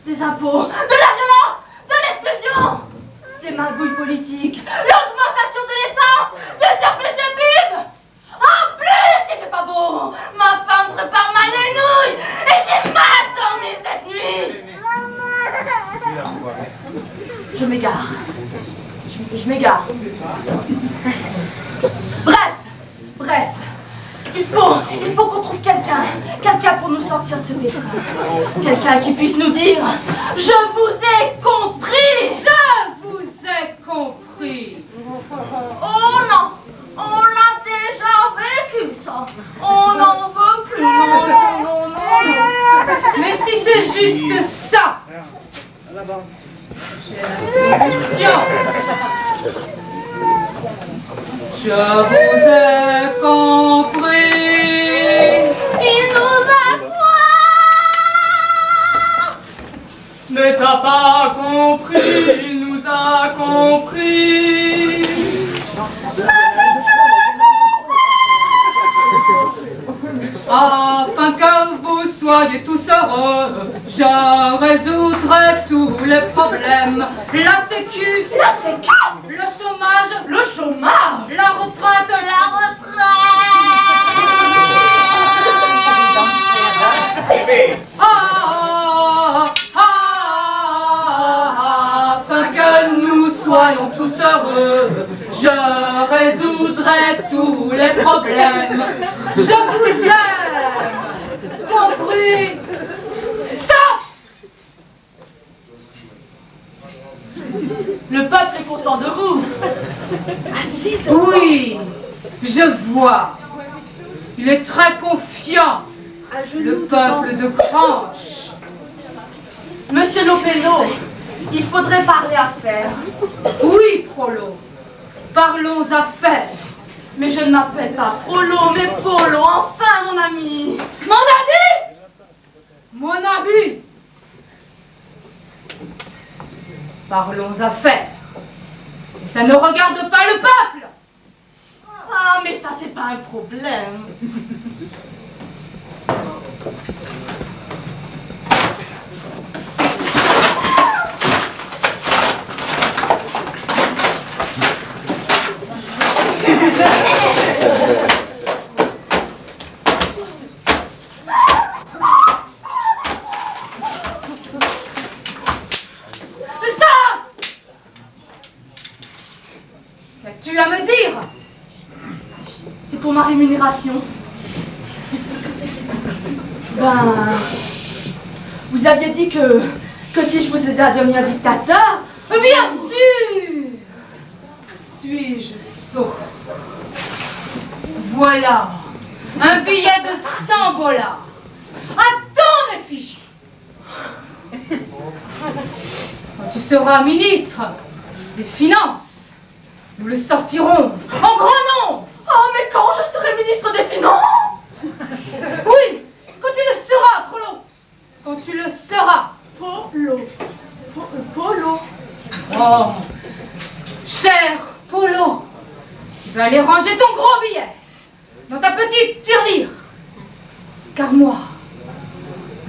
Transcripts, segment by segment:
des impôts, de la violence, de l'exclusion, des magouilles politiques, l'augmentation de l'essence, du surplus de pub. En plus, il fait pas beau, ma femme prépare ma nouille et j'ai mal dormi cette nuit. Je m'égare. Je m'égare. Bref. Il faut qu'on trouve quelqu'un pour nous sortir de ce pétrin. Quelqu'un qui puisse nous dire « Je vous ai compris !» Je vous ai compris. Oh non, on l'a déjà vécu ça. On n'en veut plus. Non. Mais si c'est juste ça, j'ai la solution. Je vous ai compris. Il nous a quoi? Mais t'as pas compris, il nous a compris. Afin que vous soyez tous heureux, je résoudrai tous les problèmes. La sécu, le chômage, la retraite, afin que nous soyons tous heureux, je résoudrai tous les problèmes. Je vous aime, compris? Stop! Le peuple est content de vous. Oui, je vois. Il est très confiant, le peuple de Cranche. Monsieur Lopeno, il faudrait parler affaires. Oui, Prolo, parlons affaires. Mais je ne m'appelle pas Prolo, mais Polo, enfin mon ami. Mon ami! Parlons affaires. Et ça ne regarde pas le peuple. Ah, mais ça, c'est pas un problème. Qu'as-tu à me dire? C'est pour ma rémunération. Ben, vous aviez dit que si je vous aidais à devenir dictateur, Bien sûr! Suis-je sot? Voilà un billet de 100 dollars à ton effigie. Quand tu seras ministre des Finances, nous le sortirons en grand nombre. Oh, mais quand je serai ministre des Finances? Oui, quand tu le seras, Prolo. Quand tu le seras. Polo. Oh, cher Polo, tu vas aller ranger ton gros billet dans ta petite tirelire. Car moi,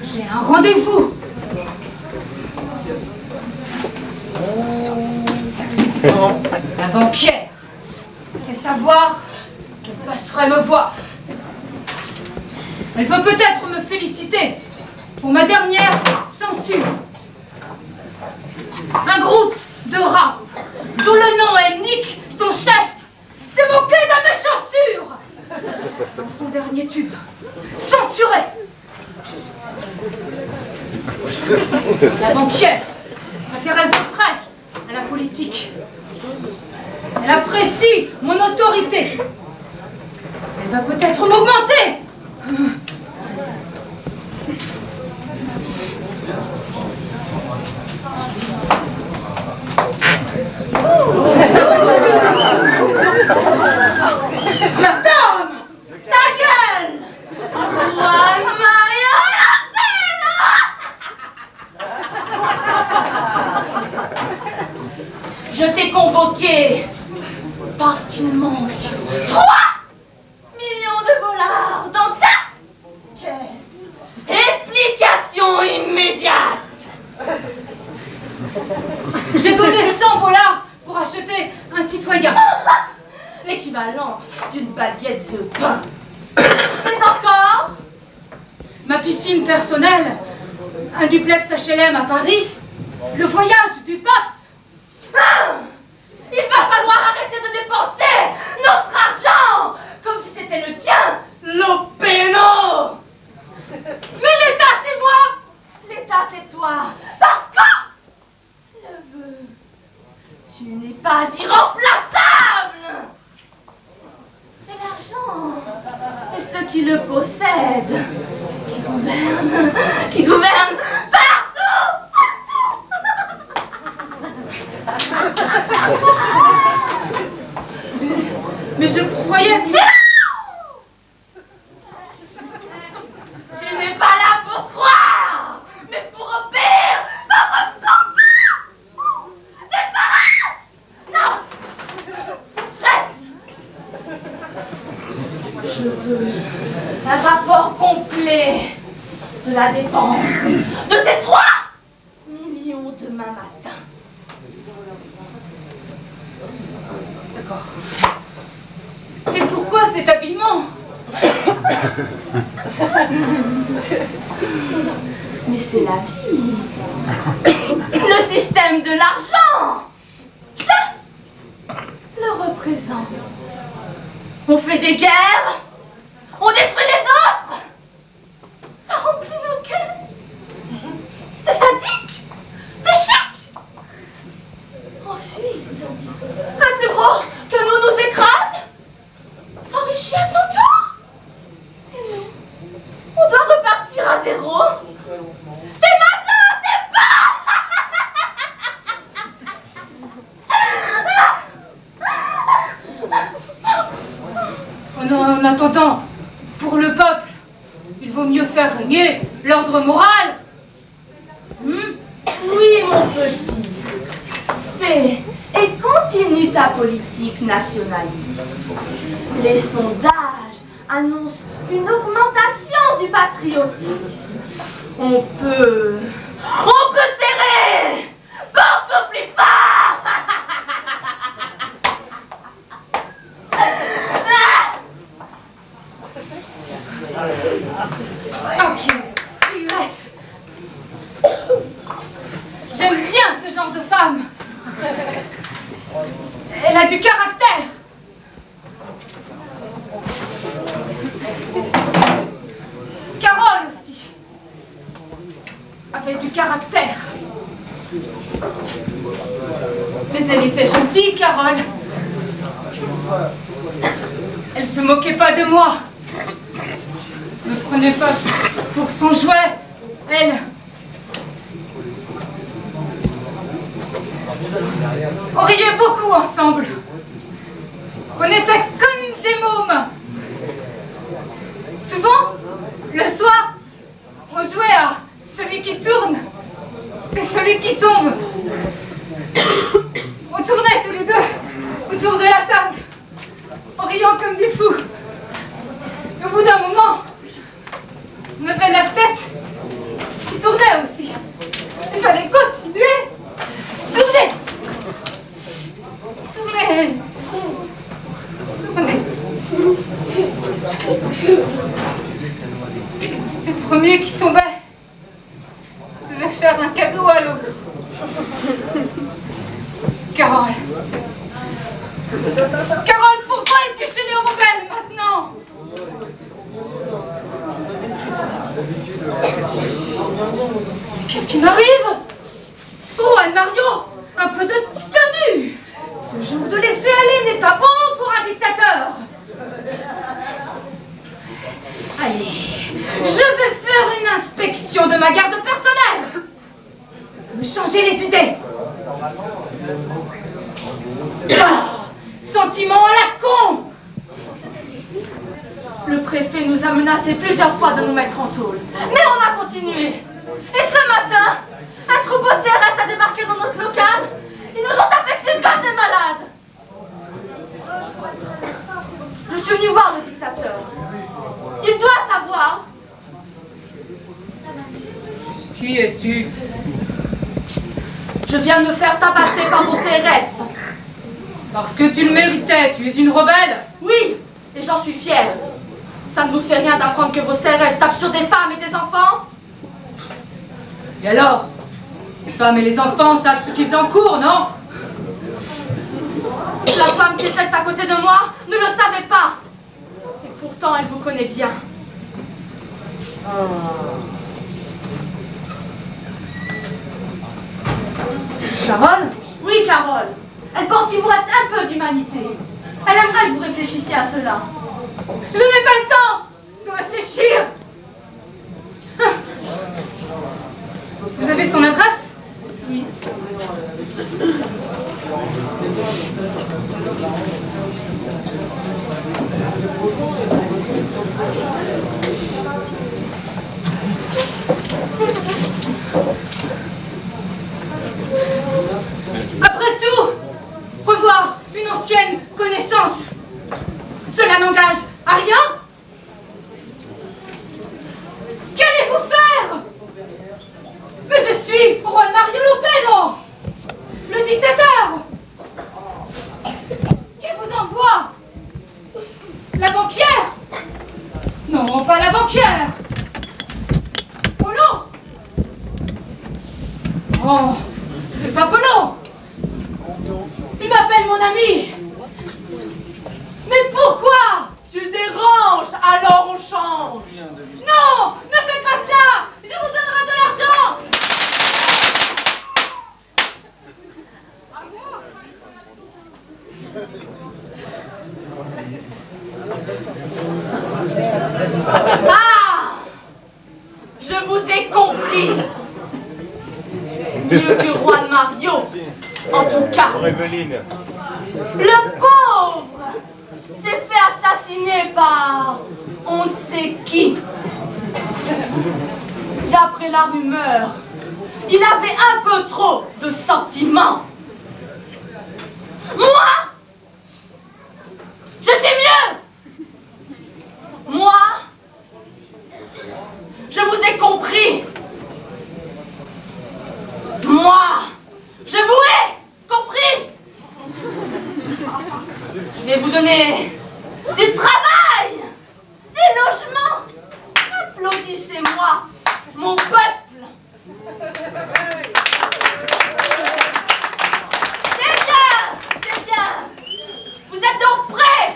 j'ai un rendez-vous. La banquière fait savoir qu'elle passerait me voir. Elle veut peut-être me féliciter pour ma dernière censure. Un groupe de rap dont le nom est Nick, ton chef, s'est moqué de mes chaussures dans son dernier tube. Censuré. La banquière s'intéresse de près à la politique. Elle apprécie mon autorité. Elle va peut-être m'augmenter. Madame, ta gueule! Juan Mario Lopeno! Je t'ai convoqué parce qu'il manque 3 millions de dollars dans ta caisse. Explication immédiate. J'ai donné 100 $ pour acheter un citoyen. L'équivalent d'une baguette de pain. Mais encore? Ma piscine personnelle, un duplex HLM à Paris, le voyage du pape. Il va falloir arrêter de dépenser notre argent comme si c'était le tien, l'opéno. Mais l'État, c'est moi. L'État, c'est toi. Parce que, neveu, tu n'es pas irremplaçable. C'est l'argent et ceux qui le possèdent qui gouvernent partout. Mais je croyais que... Tu n'es pas là pour croire, mais pour obéir votre conscience. Disparais! Non! Reste! Je veux un rapport complet de la dépense de ces 3 millions demain matin. D'accord. Et pourquoi cet habillement? Mais c'est la vie. Le système de l'argent. Je le représente. On fait des guerres. On détruit les autres. Ça remplit nos caisses. C'est sadique. C'est chic. Ensuite, un plus gros que nous écrase, s'enrichit à son tour. Et nous, on doit repartir à zéro. C'est maintenant, c'est pas. En attendant, pour le peuple, il vaut mieux faire régner l'ordre moral. Oui, mon petit. Fais et continue ta politique nationaliste. Les sondages annoncent une augmentation du patriotisme. On peut serrer beaucoup plus fort. Ok, tigresse. J'aime bien ce genre de femme. Elle a du caractère. Carole aussi avait du caractère. Mais elle était gentille, Carole. Elle se moquait pas de moi. Ne prenait pas pour son jouet. Elle. On riait beaucoup ensemble. On était comme des mômes. Souvent, le soir, on jouait à celui qui tourne. C'est celui qui tombe. On tournait tous les deux autour de la table, en riant comme des fous. Et au bout d'un moment, on avait la tête qui tournait aussi. Il fallait continuer. Tourner. Tourner. Tourner. Le premier qui tombait devait faire un cadeau à l'autre. Carole. Carole, pourquoi es-tu chez les rebelles maintenant? Mais qu'est-ce qui m'arrive? Oh, Anne-Mario, un peu de tenue. Ce genre de laisser aller n'est pas bon pour un dictateur. Allez, je vais faire une inspection de ma garde personnelle. Ça peut me changer les idées. Ah, sentiment à la con. Le préfet nous a menacé plusieurs fois de nous mettre en tôle. Mais on a continué. Et ce matin, un troupeau de CRS a débarqué dans notre local. Ils nous ont tapé dessus comme des malades. Je suis venue voir le dictateur. Il doit savoir. Qui es-tu? Je viens de me faire tabasser par vos CRS. Parce que tu le méritais, tu es une rebelle? Oui, et j'en suis fière. Ça ne vous fait rien d'apprendre que vos CRS tapent sur des femmes et des enfants? Et alors? Les femmes et les enfants savent ce qu'ils encourent, non? La femme qui était à côté de moi ne le savait pas. Et pourtant, elle vous connaît bien. Carole? Oui, Carole. Elle pense qu'il vous reste un peu d'humanité. Elle aimerait que vous réfléchissiez à cela. Je n'ai pas le temps de réfléchir. Vous avez son adresse? Oui. Après tout, revoir une ancienne connaissance, cela n'engage à rien? Qu'allez-vous faire? Mais je suis Juan Mario Lopeno, le dictateur. Qui vous envoie? La banquière? Non, pas la banquière. Polo? Oh, pas Polo. Il m'appelle mon ami. Mais pourquoi? Tu déranges, alors on change. Non, ne faites pas cela. Je vous donnerai de l'argent. Ah! Je vous ai compris. Mieux que Juan Mario, en tout cas. Le pauvre s'est fait assassiner par on ne sait qui. D'après la rumeur, il avait un peu trop de sentiments. Moi, je sais mieux. Moi, je vous ai compris. Moi, je vous ai compris. Je vais vous donner du travail, des logements. Applaudissez-moi, mon peuple. C'est bien. Vous êtes donc prêts?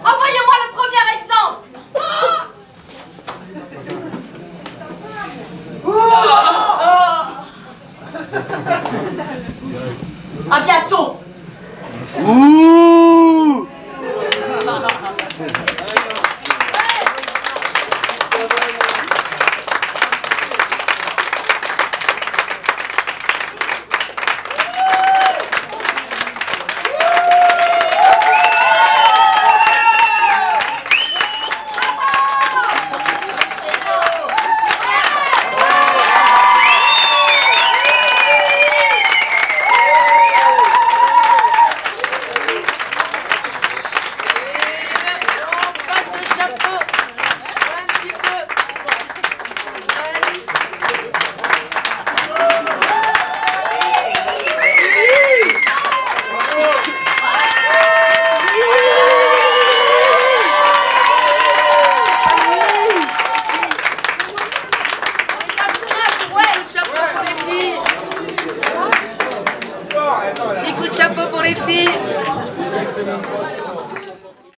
Envoyez-moi le premier exemple. À bientôt. Ouh! Des coups de chapeau pour les filles.